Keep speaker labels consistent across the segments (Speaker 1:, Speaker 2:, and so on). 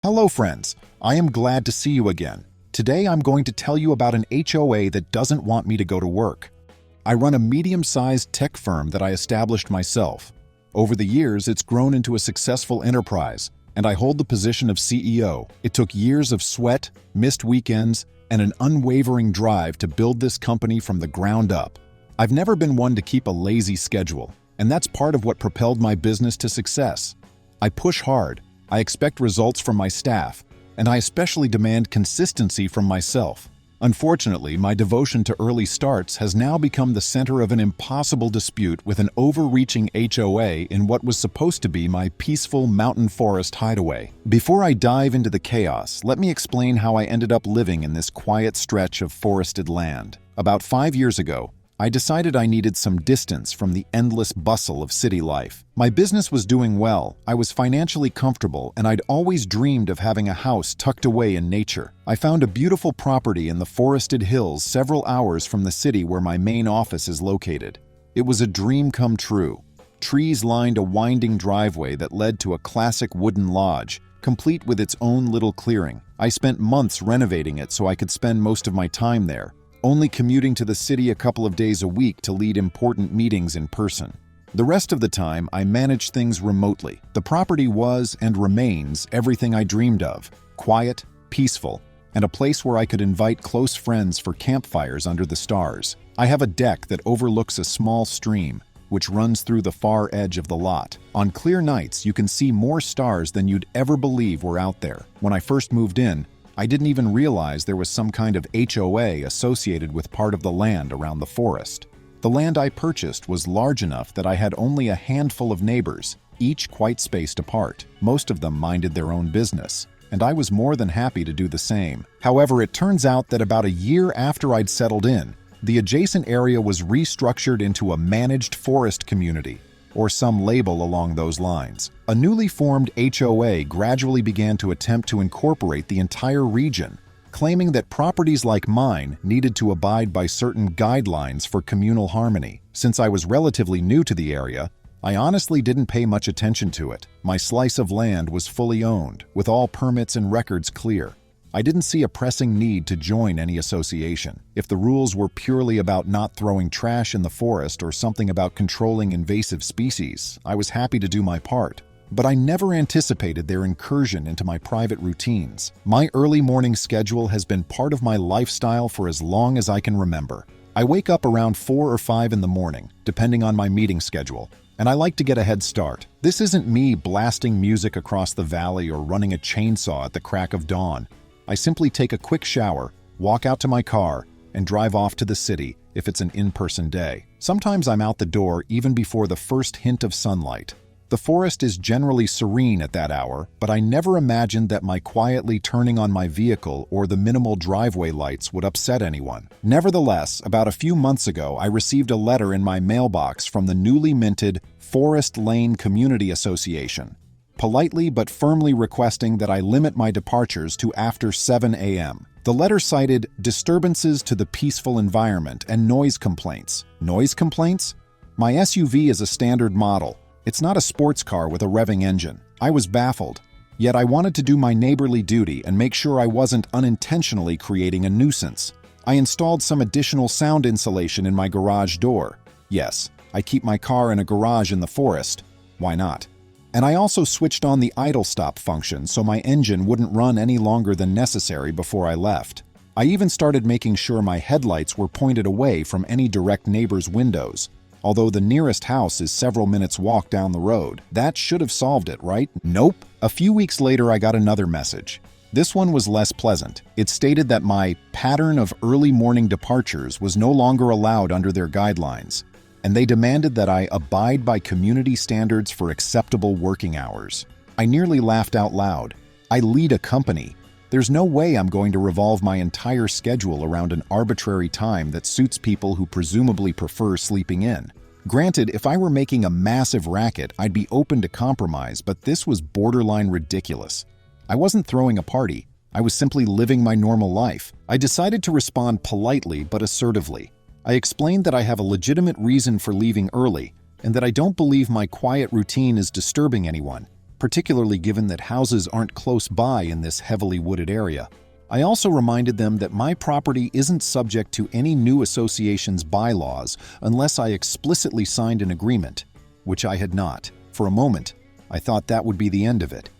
Speaker 1: Hello friends, I am glad to see you again. Today I'm going to tell you about an HOA that doesn't want me to go to work. I run a medium-sized tech firm that I established myself. Over the years, it's grown into a successful enterprise, and I hold the position of CEO. It took years of sweat, missed weekends, and an unwavering drive to build this company from the ground up. I've never been one to keep a lazy schedule, and that's part of what propelled my business to success. I push hard. I expect results from my staff, and I especially demand consistency from myself. Unfortunately, my devotion to early starts has now become the center of an impossible dispute with an overreaching HOA in what was supposed to be my peaceful mountain forest hideaway. Before I dive into the chaos, let me explain how I ended up living in this quiet stretch of forested land. About 5 years ago, I decided I needed some distance from the endless bustle of city life. My business was doing well, I was financially comfortable, and I'd always dreamed of having a house tucked away in nature. I found a beautiful property in the forested hills several hours from the city where my main office is located. It was a dream come true. Trees lined a winding driveway that led to a classic wooden lodge, complete with its own little clearing. I spent months renovating it so I could spend most of my time there, only commuting to the city a couple of days a week to lead important meetings in person. The rest of the time, I managed things remotely. The property was and remains everything I dreamed of: quiet, peaceful, and a place where I could invite close friends for campfires under the stars. I have a deck that overlooks a small stream, which runs through the far edge of the lot. On clear nights, you can see more stars than you'd ever believe were out there. When I first moved in, I didn't even realize there was some kind of HOA associated with part of the land around the forest. The land I purchased was large enough that I had only a handful of neighbors, each quite spaced apart. Most of them minded their own business, and I was more than happy to do the same. However, it turns out that about a year after I'd settled in, the adjacent area was restructured into a managed forest community, or some label along those lines. A newly formed HOA gradually began to attempt to incorporate the entire region, claiming that properties like mine needed to abide by certain guidelines for communal harmony. Since I was relatively new to the area, I honestly didn't pay much attention to it. My slice of land was fully owned, with all permits and records clear. I didn't see a pressing need to join any association. If the rules were purely about not throwing trash in the forest or something about controlling invasive species, I was happy to do my part. But I never anticipated their incursion into my private routines. My early morning schedule has been part of my lifestyle for as long as I can remember. I wake up around 4 or 5 in the morning, depending on my meeting schedule, and I like to get a head start. This isn't me blasting music across the valley or running a chainsaw at the crack of dawn. I simply take a quick shower, walk out to my car, and drive off to the city if it's an in-person day. Sometimes I'm out the door even before the first hint of sunlight. The forest is generally serene at that hour, but I never imagined that my quietly turning on my vehicle or the minimal driveway lights would upset anyone. Nevertheless, about a few months ago, I received a letter in my mailbox from the newly minted Forest Lane Community Association, politely but firmly requesting that I limit my departures to after 7 a.m. The letter cited disturbances to the peaceful environment and noise complaints. Noise complaints? My SUV is a standard model. It's not a sports car with a revving engine. I was baffled, yet I wanted to do my neighborly duty and make sure I wasn't unintentionally creating a nuisance. I installed some additional sound insulation in my garage door. Yes, I keep my car in a garage in the forest. Why not? And I also switched on the idle stop function so my engine wouldn't run any longer than necessary before I left. I even started making sure my headlights were pointed away from any direct neighbor's windows, although the nearest house is several minutes walk down the road. That should have solved it, right? Nope. A few weeks later, I got another message. This one was less pleasant. It stated that my pattern of early morning departures was no longer allowed under their guidelines, and they demanded that I abide by community standards for acceptable working hours. I nearly laughed out loud. I lead a company. There's no way I'm going to revolve my entire schedule around an arbitrary time that suits people who presumably prefer sleeping in. Granted, if I were making a massive racket, I'd be open to compromise, but this was borderline ridiculous. I wasn't throwing a party. I was simply living my normal life. I decided to respond politely but assertively. I explained that I have a legitimate reason for leaving early and that I don't believe my quiet routine is disturbing anyone. particularly given that houses aren't close by in this heavily wooded area. I also reminded them that my property isn't subject to any new association's bylaws unless I explicitly signed an agreement, which I had not. For a moment, I thought that would be the end of it.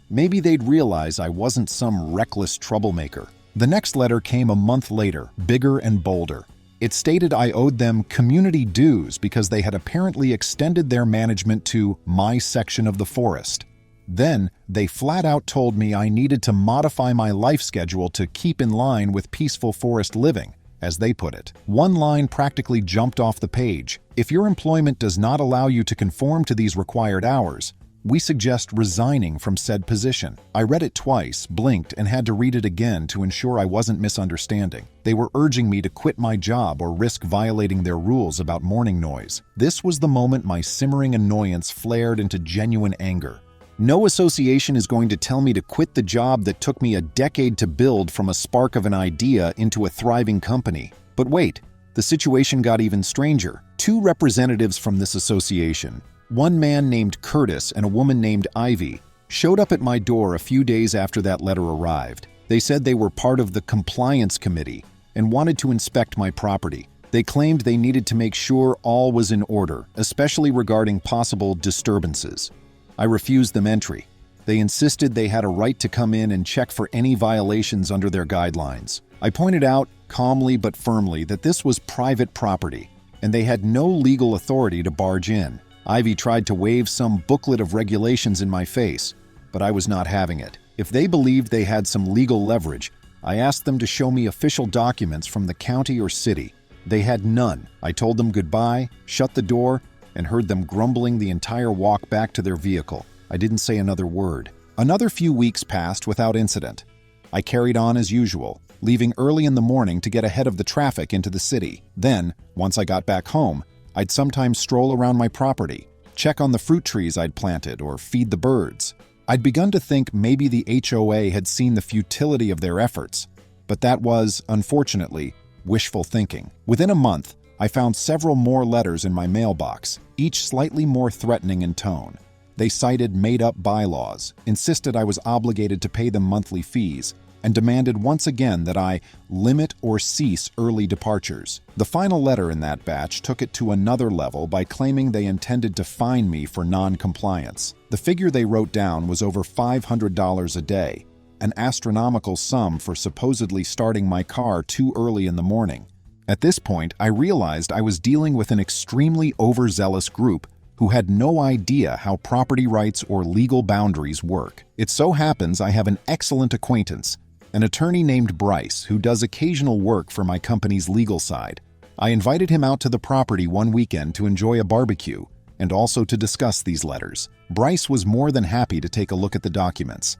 Speaker 1: Maybe they'd realize I wasn't some reckless troublemaker. The next letter came a month later, bigger and bolder. It stated I owed them community dues because they had apparently extended their management to my section of the forest. Then, they flat out told me I needed to modify my life schedule to keep in line with peaceful forest living, as they put it. One line practically jumped off the page. If your employment does not allow you to conform to these required hours, we suggest resigning from said position. I read it twice, blinked, and had to read it again to ensure I wasn't misunderstanding. They were urging me to quit my job or risk violating their rules about morning noise. This was the moment my simmering annoyance flared into genuine anger. No association is going to tell me to quit the job that took me a decade to build from a spark of an idea into a thriving company. But wait, the situation got even stranger. Two representatives from this association, one man named Curtis and a woman named Ivy, showed up at my door a few days after that letter arrived. They said they were part of the compliance committee and wanted to inspect my property. They claimed they needed to make sure all was in order, especially regarding possible disturbances. I refused them entry. They insisted they had a right to come in and check for any violations under their guidelines. I pointed out, calmly but firmly, that this was private property, and they had no legal authority to barge in. Ivy tried to wave some booklet of regulations in my face, but I was not having it. If they believed they had some legal leverage, I asked them to show me official documents from the county or city. They had none. I told them goodbye, shut the door, and heard them grumbling the entire walk back to their vehicle. I didn't say another word. Another few weeks passed without incident. I carried on as usual, leaving early in the morning to get ahead of the traffic into the city. Then, once I got back home, I'd sometimes stroll around my property, check on the fruit trees I'd planted, or feed the birds. I'd begun to think maybe the HOA had seen the futility of their efforts, but that was, unfortunately, wishful thinking. Within a month, I found several more letters in my mailbox, each slightly more threatening in tone. They cited made-up bylaws, insisted I was obligated to pay them monthly fees, and demanded once again that I limit or cease early departures. The final letter in that batch took it to another level by claiming they intended to fine me for non-compliance. The figure they wrote down was over $500 a day, an astronomical sum for supposedly starting my car too early in the morning. At this point, I realized I was dealing with an extremely overzealous group who had no idea how property rights or legal boundaries work. It so happens I have an excellent acquaintance, an attorney named Bryce, who does occasional work for my company's legal side. I invited him out to the property one weekend to enjoy a barbecue and also to discuss these letters. Bryce was more than happy to take a look at the documents.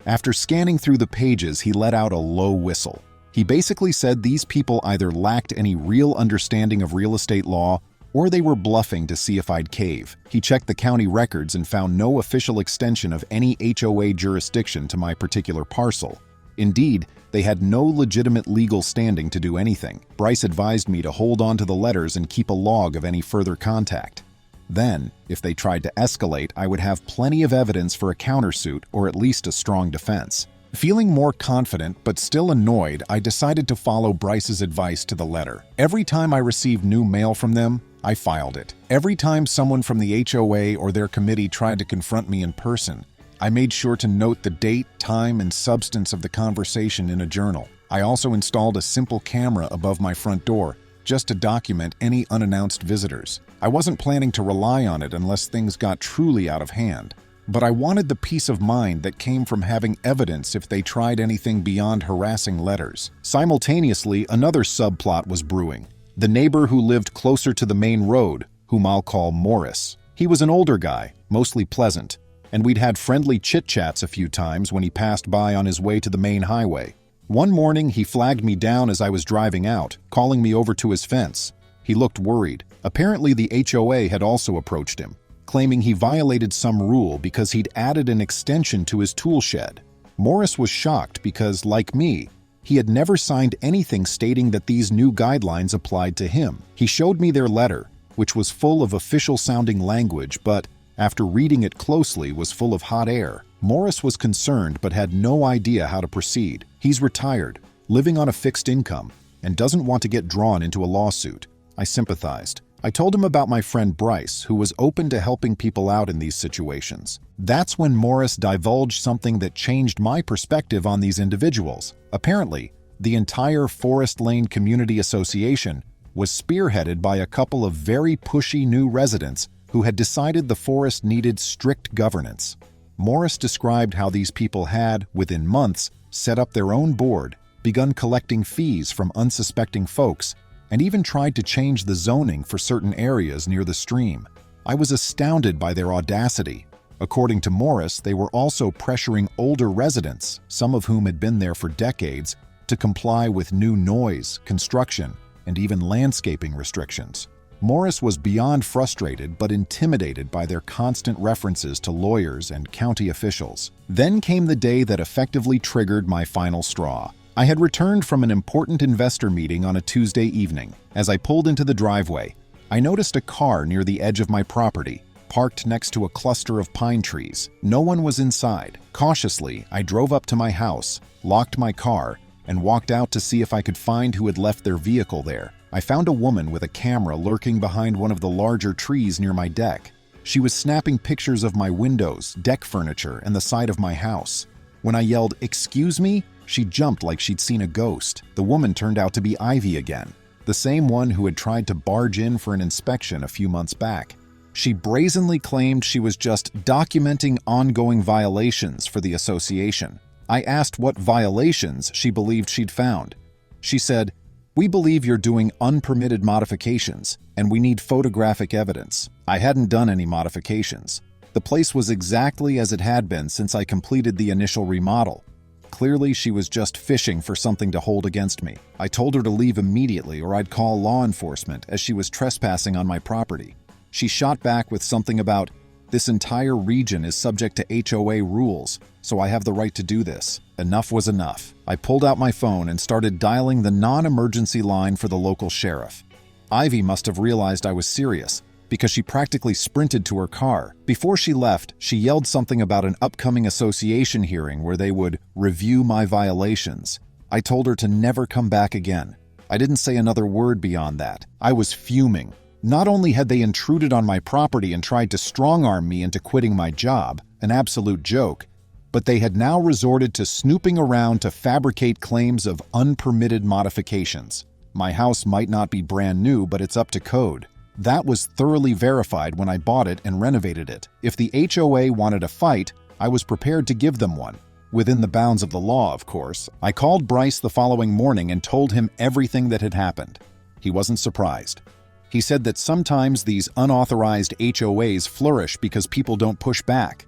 Speaker 1: After scanning through the pages, he let out a low whistle. He basically said these people either lacked any real understanding of real estate law or they were bluffing to see if I'd cave. He checked the county records and found no official extension of any HOA jurisdiction to my particular parcel. Indeed, they had no legitimate legal standing to do anything. Bryce advised me to hold on to the letters and keep a log of any further contact. Then, if they tried to escalate, I would have plenty of evidence for a countersuit or at least a strong defense. Feeling more confident but still annoyed, I decided to follow Bryce's advice to the letter. Every time I received new mail from them, I filed it. Every time someone from the HOA or their committee tried to confront me in person, I made sure to note the date, time, and substance of the conversation in a journal. I also installed a simple camera above my front door, just to document any unannounced visitors. I wasn't planning to rely on it unless things got truly out of hand, but I wanted the peace of mind that came from having evidence if they tried anything beyond harassing letters. Simultaneously, another subplot was brewing. The neighbor who lived closer to the main road, whom I'll call Morris. He was an older guy, mostly pleasant, and we'd had friendly chit-chats a few times when he passed by on his way to the main highway. One morning, he flagged me down as I was driving out, calling me over to his fence. He looked worried. Apparently, the HOA had also approached him, claiming he violated some rule because he'd added an extension to his tool shed. Morris was shocked because, like me, he had never signed anything stating that these new guidelines applied to him. He showed me their letter, which was full of official-sounding language, but After reading it closely, was full of hot air. Morris was concerned but had no idea how to proceed. He's retired, living on a fixed income, and doesn't want to get drawn into a lawsuit. I sympathized. I told him about my friend Bryce, who was open to helping people out in these situations. That's when Morris divulged something that changed my perspective on these individuals. Apparently, the entire Forest Lane Community Association was spearheaded by a couple of very pushy new residents who had decided the forest needed strict governance. Morris described how these people had, within months, set up their own board, begun collecting fees from unsuspecting folks, and even tried to change the zoning for certain areas near the stream. I was astounded by their audacity. According to Morris, they were also pressuring older residents, some of whom had been there for decades, to comply with new noise, construction, and even landscaping restrictions. Morris was beyond frustrated but intimidated by their constant references to lawyers and county officials. Then came the day that effectively triggered my final straw. I had returned from an important investor meeting on a Tuesday evening. As I pulled into the driveway, I noticed a car near the edge of my property, parked next to a cluster of pine trees. No one was inside. Cautiously, I drove up to my house, locked my car, and walked out to see if I could find who had left their vehicle there. I found a woman with a camera lurking behind one of the larger trees near my deck. She was snapping pictures of my windows, deck furniture, and the side of my house. When I yelled, "Excuse me?" she jumped like she'd seen a ghost. The woman turned out to be Ivy again, the same one who had tried to barge in for an inspection a few months back. She brazenly claimed she was just documenting ongoing violations for the association. I asked what violations she believed she'd found. She said, "We believe you're doing unpermitted modifications, and we need photographic evidence." I hadn't done any modifications. The place was exactly as it had been since I completed the initial remodel. Clearly, she was just fishing for something to hold against me. I told her to leave immediately or I'd call law enforcement, as she was trespassing on my property. She shot back with something about, "This entire region is subject to HOA rules, so I have the right to do this." Enough was enough. I pulled out my phone and started dialing the non-emergency line for the local sheriff. Ivy must have realized I was serious, because she practically sprinted to her car. Before she left, she yelled something about an upcoming association hearing where they would review my violations. I told her to never come back again. I didn't say another word beyond that. I was fuming. Not only had they intruded on my property and tried to strong-arm me into quitting my job, an absolute joke, but they had now resorted to snooping around to fabricate claims of unpermitted modifications. My house might not be brand new, but it's up to code. That was thoroughly verified when I bought it and renovated it. If the HOA wanted a fight, I was prepared to give them one. Within the bounds of the law, of course. I called Bryce the following morning and told him everything that had happened. He wasn't surprised. He said that sometimes these unauthorized HOAs flourish because people don't push back.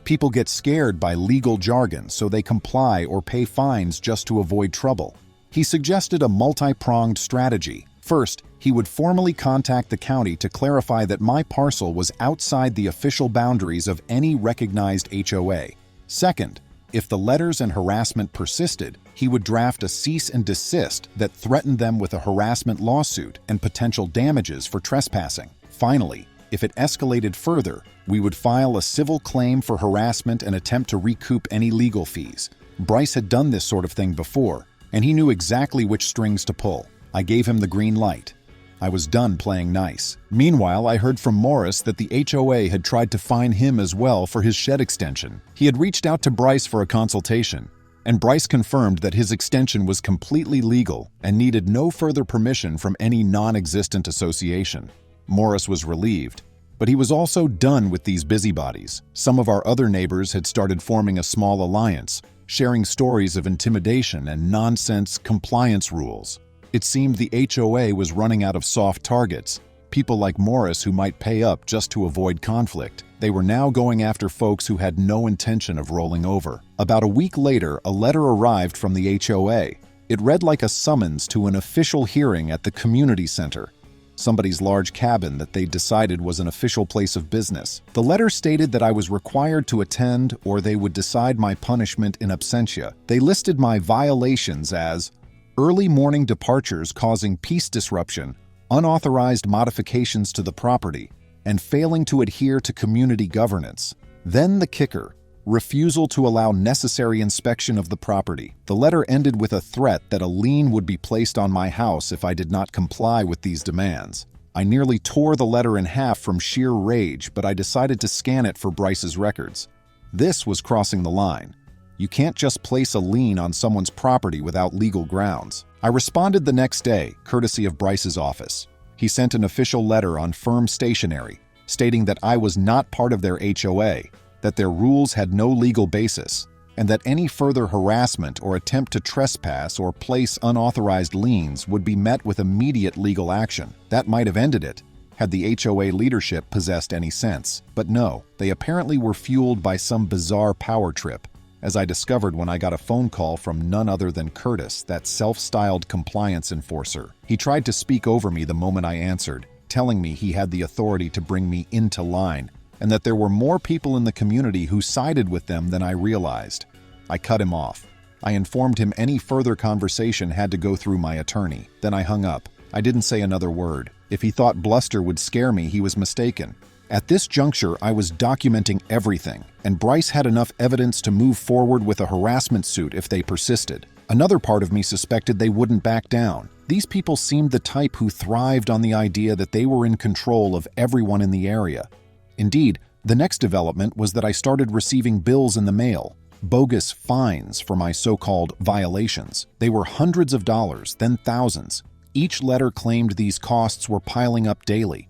Speaker 1: People get scared by legal jargon, so they comply or pay fines just to avoid trouble. He suggested a multi-pronged strategy. First, he would formally contact the county to clarify that my parcel was outside the official boundaries of any recognized HOA. Second, if the letters and harassment persisted, he would draft a cease and desist that threatened them with a harassment lawsuit and potential damages for trespassing. Finally, if it escalated further, we would file a civil claim for harassment and attempt to recoup any legal fees. Bryce had done this sort of thing before, and he knew exactly which strings to pull. I gave him the green light. I was done playing nice. Meanwhile, I heard from Morris that the HOA had tried to fine him as well for his shed extension. He had reached out to Bryce for a consultation, and Bryce confirmed that his extension was completely legal and needed no further permission from any non-existent association. Morris was relieved, but he was also done with these busybodies. Some of our other neighbors had started forming a small alliance, sharing stories of intimidation and nonsense compliance rules. It seemed the HOA was running out of soft targets, people like Morris who might pay up just to avoid conflict. They were now going after folks who had no intention of rolling over. About a week later, a letter arrived from the HOA. It read like a summons to an official hearing at the community center, somebody's large cabin that they decided was an official place of business. The letter stated that I was required to attend or they would decide my punishment in absentia. They listed my violations as early morning departures causing peace disruption, unauthorized modifications to the property, and failing to adhere to community governance. Then the kicker: refusal to allow necessary inspection of the property. The letter ended with a threat that a lien would be placed on my house if I did not comply with these demands. I nearly tore the letter in half from sheer rage, but I decided to scan it for Bryce's records. This was crossing the line. You can't just place a lien on someone's property without legal grounds. I responded the next day, courtesy of Bryce's office. He sent an official letter on firm stationery, stating that I was not part of their HOA, that their rules had no legal basis, and that any further harassment or attempt to trespass or place unauthorized liens would be met with immediate legal action. That might have ended it, had the HOA leadership possessed any sense. But no, they apparently were fueled by some bizarre power trip, as I discovered when I got a phone call from none other than Curtis, that self-styled compliance enforcer. He tried to speak over me the moment I answered, telling me he had the authority to bring me into line, and that there were more people in the community who sided with them than I realized. I cut him off. I informed him any further conversation had to go through my attorney. Then I hung up. I didn't say another word. If he thought bluster would scare me, he was mistaken. At this juncture, I was documenting everything, and Bryce had enough evidence to move forward with a harassment suit if they persisted. Another part of me suspected they wouldn't back down. These people seemed the type who thrived on the idea that they were in control of everyone in the area. Indeed, the next development was that I started receiving bills in the mail, bogus fines for my so-called violations. They were hundreds of dollars, then thousands. Each letter claimed these costs were piling up daily.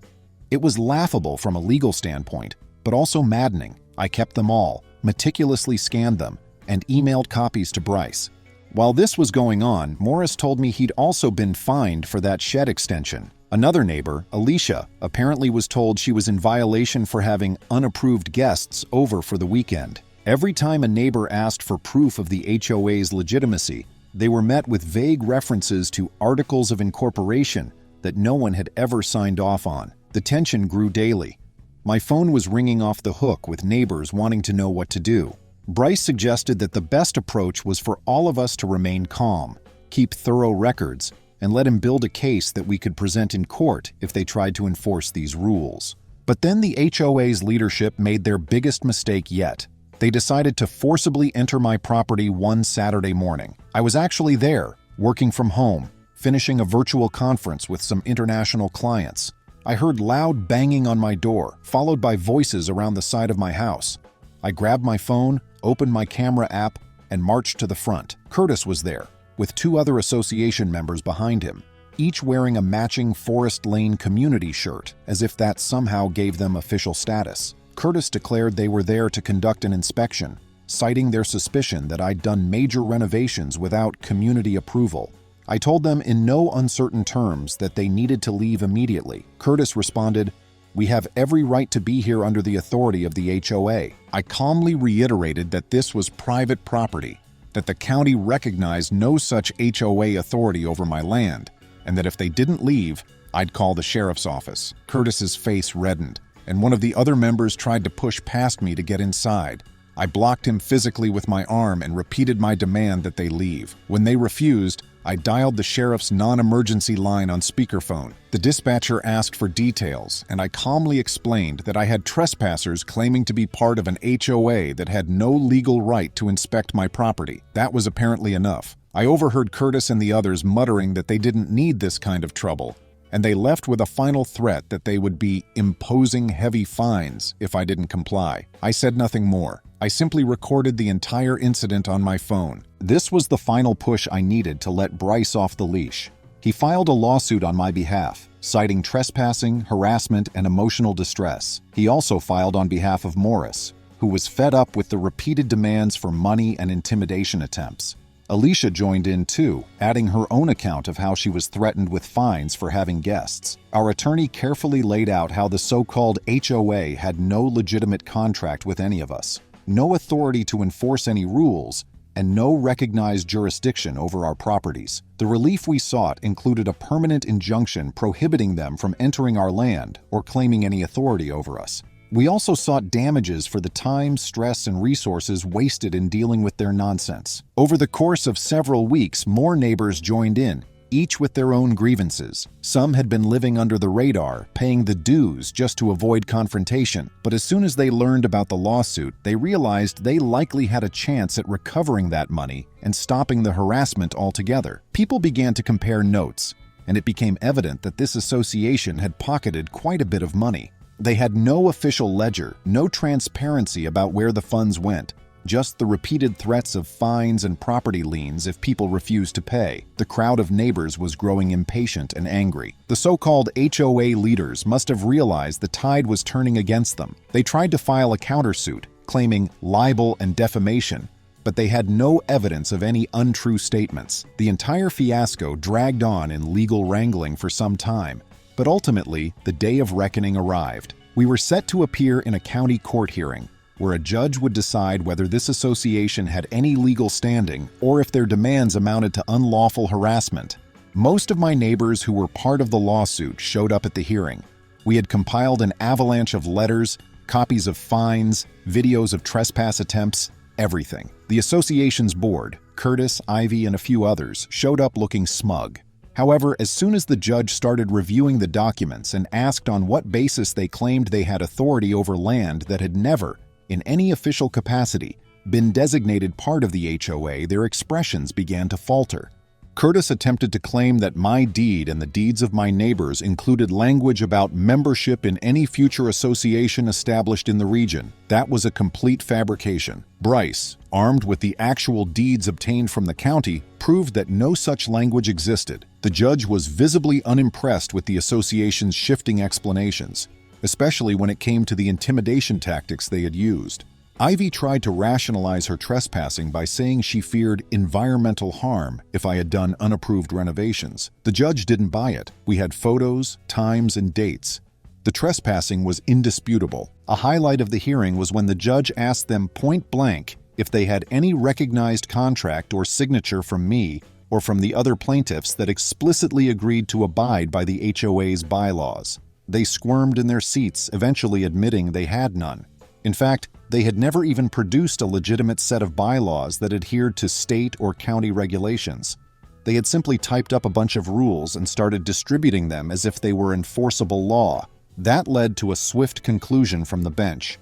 Speaker 1: It was laughable from a legal standpoint, but also maddening. I kept them all, meticulously scanned them, and emailed copies to Bryce. While this was going on, Morris told me he'd also been fined for that shed extension. Another neighbor, Alicia, apparently was told she was in violation for having unapproved guests over for the weekend. Every time a neighbor asked for proof of the HOA's legitimacy, they were met with vague references to articles of incorporation that no one had ever signed off on. The tension grew daily. My phone was ringing off the hook with neighbors wanting to know what to do. Bryce suggested that the best approach was for all of us to remain calm, keep thorough records, and let him build a case that we could present in court if they tried to enforce these rules. But then the HOA's leadership made their biggest mistake yet. They decided to forcibly enter my property one Saturday morning. I was actually there, working from home, finishing a virtual conference with some international clients. I heard loud banging on my door, followed by voices around the side of my house. I grabbed my phone, opened my camera app, and marched to the front. Curtis was there, with 2 other association members behind him, each wearing a matching Forest Lane community shirt, as if that somehow gave them official status. Curtis declared they were there to conduct an inspection, citing their suspicion that I'd done major renovations without community approval. I told them in no uncertain terms that they needed to leave immediately. Curtis responded, "We have every right to be here under the authority of the HOA." I calmly reiterated that this was private property, that the county recognized no such HOA authority over my land, and that if they didn't leave, I'd call the sheriff's office. Curtis's face reddened, and one of the other members tried to push past me to get inside. I blocked him physically with my arm and repeated my demand that they leave. When they refused, I dialed the sheriff's non-emergency line on speakerphone. The dispatcher asked for details, and I calmly explained that I had trespassers claiming to be part of an HOA that had no legal right to inspect my property. That was apparently enough. I overheard Curtis and the others muttering that they didn't need this kind of trouble, and they left with a final threat that they would be imposing heavy fines if I didn't comply. I said nothing more. I simply recorded the entire incident on my phone. This was the final push I needed to let Bryce off the leash. He filed a lawsuit on my behalf, citing trespassing, harassment, and emotional distress. He also filed on behalf of Morris, who was fed up with the repeated demands for money and intimidation attempts. Alicia joined in too, adding her own account of how she was threatened with fines for having guests. Our attorney carefully laid out how the so-called HOA had no legitimate contract with any of us, no authority to enforce any rules, and no recognized jurisdiction over our properties. The relief we sought included a permanent injunction prohibiting them from entering our land or claiming any authority over us. We also sought damages for the time, stress, and resources wasted in dealing with their nonsense. Over the course of several weeks, more neighbors joined in, each with their own grievances. Some had been living under the radar, paying the dues just to avoid confrontation, but as soon as they learned about the lawsuit, they realized they likely had a chance at recovering that money and stopping the harassment altogether. People began to compare notes, and it became evident that this association had pocketed quite a bit of money. They had no official ledger, no transparency about where the funds went, just the repeated threats of fines and property liens if people refused to pay. The crowd of neighbors was growing impatient and angry. The so-called HOA leaders must have realized the tide was turning against them. They tried to file a countersuit, claiming libel and defamation, but they had no evidence of any untrue statements. The entire fiasco dragged on in legal wrangling for some time, but ultimately, the day of reckoning arrived. We were set to appear in a county court hearing, where a judge would decide whether this association had any legal standing or if their demands amounted to unlawful harassment. Most of my neighbors who were part of the lawsuit showed up at the hearing. We had compiled an avalanche of letters, copies of fines, videos of trespass attempts, everything. The association's board, Curtis, Ivy, and a few others, showed up looking smug. However, as soon as the judge started reviewing the documents and asked on what basis they claimed they had authority over land that had never, in any official capacity, been designated part of the HOA, their expressions began to falter. Curtis attempted to claim that my deed and the deeds of my neighbors included language about membership in any future association established in the region. That was a complete fabrication. Bryce, armed with the actual deeds obtained from the county, proved that no such language existed. The judge was visibly unimpressed with the association's shifting explanations, especially when it came to the intimidation tactics they had used. Ivy tried to rationalize her trespassing by saying she feared environmental harm if I had done unapproved renovations. The judge didn't buy it. We had photos, times, and dates. The trespassing was indisputable. A highlight of the hearing was when the judge asked them point blank if they had any recognized contract or signature from me or from the other plaintiffs that explicitly agreed to abide by the HOA's bylaws. They squirmed in their seats, eventually admitting they had none. In fact, they had never even produced a legitimate set of bylaws that adhered to state or county regulations. They had simply typed up a bunch of rules and started distributing them as if they were enforceable law. That led to a swift conclusion from the bench.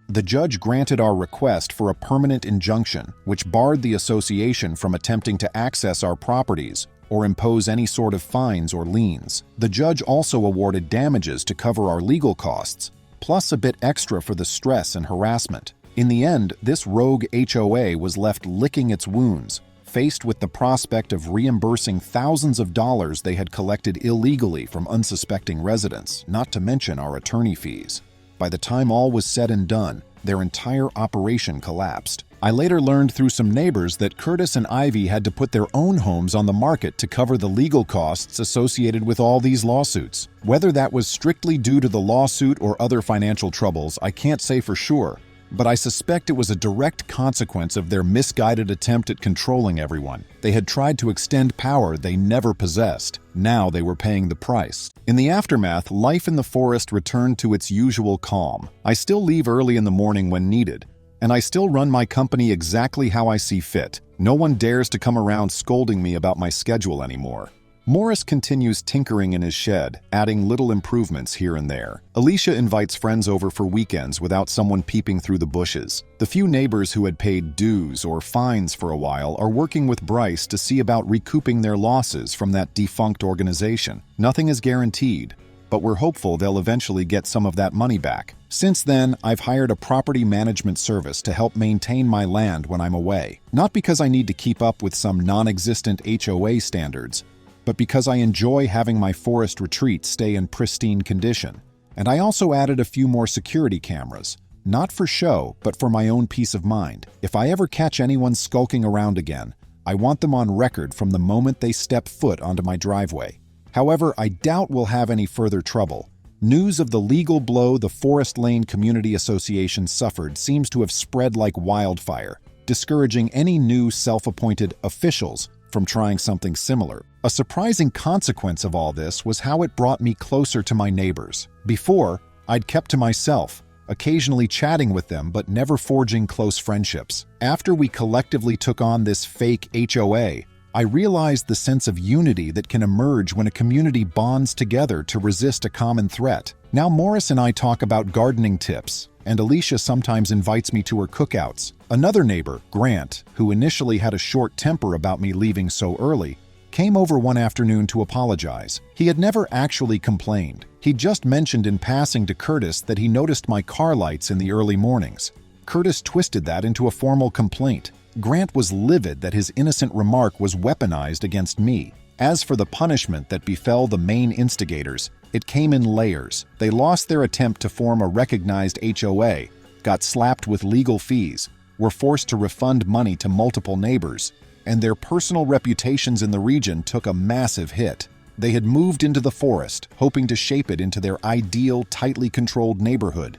Speaker 1: The judge granted our request for a permanent injunction, which barred the association from attempting to access our properties or impose any sort of fines or liens. The judge also awarded damages to cover our legal costs, plus a bit extra for the stress and harassment. In the end, this rogue HOA was left licking its wounds, faced with the prospect of reimbursing thousands of dollars they had collected illegally from unsuspecting residents, not to mention our attorney fees. By the time all was said and done, their entire operation collapsed. I later learned through some neighbors that Curtis and Ivy had to put their own homes on the market to cover the legal costs associated with all these lawsuits. Whether that was strictly due to the lawsuit or other financial troubles, I can't say for sure, but I suspect it was a direct consequence of their misguided attempt at controlling everyone. They had tried to extend power they never possessed. Now they were paying the price. In the aftermath, life in the forest returned to its usual calm. I still leave early in the morning when needed, and I still run my company exactly how I see fit. No one dares to come around scolding me about my schedule anymore. Morris continues tinkering in his shed, adding little improvements here and there. Alicia invites friends over for weekends without someone peeping through the bushes. The few neighbors who had paid dues or fines for a while are working with Bryce to see about recouping their losses from that defunct organization. Nothing is guaranteed, but we're hopeful they'll eventually get some of that money back. Since then, I've hired a property management service to help maintain my land when I'm away. Not because I need to keep up with some non-existent HOA standards, but because I enjoy having my forest retreat stay in pristine condition. And I also added a few more security cameras, not for show, but for my own peace of mind. If I ever catch anyone skulking around again, I want them on record from the moment they step foot onto my driveway. However, I doubt we'll have any further trouble. News of the legal blow the Forest Lane Community Association suffered seems to have spread like wildfire, discouraging any new self-appointed officials from trying something similar. A surprising consequence of all this was how it brought me closer to my neighbors. Before, I'd kept to myself, occasionally chatting with them but never forging close friendships. After we collectively took on this fake HOA, I realized the sense of unity that can emerge when a community bonds together to resist a common threat. Now Morris and I talk about gardening tips, and Alicia sometimes invites me to her cookouts. Another neighbor, Grant, who initially had a short temper about me leaving so early, came over one afternoon to apologize. He had never actually complained. He just mentioned in passing to Curtis that he noticed my car lights in the early mornings. Curtis twisted that into a formal complaint. Grant was livid that his innocent remark was weaponized against me. As for the punishment that befell the main instigators, it came in layers. They lost their attempt to form a recognized HOA, got slapped with legal fees, were forced to refund money to multiple neighbors, and their personal reputations in the region took a massive hit. They had moved into the forest, hoping to shape it into their ideal, tightly controlled neighborhood.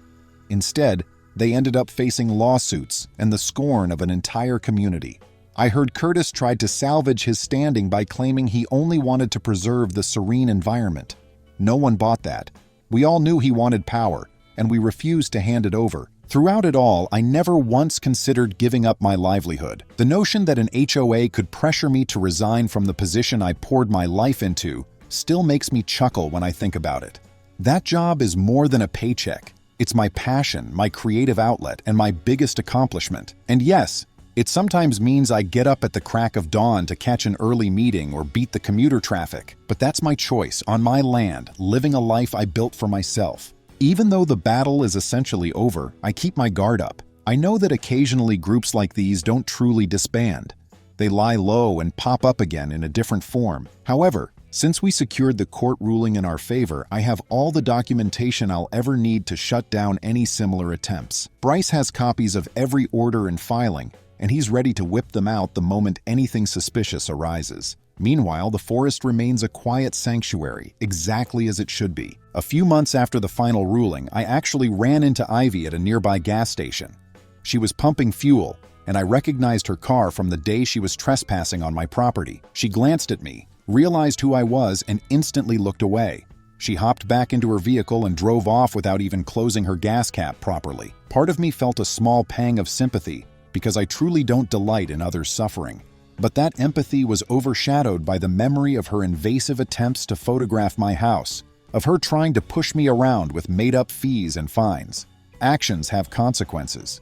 Speaker 1: Instead, they ended up facing lawsuits and the scorn of an entire community. I heard Curtis tried to salvage his standing by claiming he only wanted to preserve the serene environment. No one bought that. We all knew he wanted power, and we refused to hand it over. Throughout it all, I never once considered giving up my livelihood. The notion that an HOA could pressure me to resign from the position I poured my life into still makes me chuckle when I think about it. That job is more than a paycheck. It's my passion, my creative outlet, and my biggest accomplishment. And yes, it sometimes means I get up at the crack of dawn to catch an early meeting or beat the commuter traffic. But that's my choice, on my land, living a life I built for myself. Even though the battle is essentially over, I keep my guard up. I know that occasionally groups like these don't truly disband. They lie low and pop up again in a different form. However, since we secured the court ruling in our favor, I have all the documentation I'll ever need to shut down any similar attempts. Bryce has copies of every order and filing, and he's ready to whip them out the moment anything suspicious arises. Meanwhile, the forest remains a quiet sanctuary, exactly as it should be. A few months after the final ruling, I actually ran into Ivy at a nearby gas station. She was pumping fuel, and I recognized her car from the day she was trespassing on my property. She glanced at me, realized who I was, and instantly looked away. She hopped back into her vehicle and drove off without even closing her gas cap properly. Part of me felt a small pang of sympathy, because I truly don't delight in others' suffering. But that empathy was overshadowed by the memory of her invasive attempts to photograph my house, of her trying to push me around with made-up fees and fines. Actions have consequences.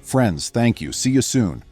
Speaker 1: Friends, thank you. See you soon.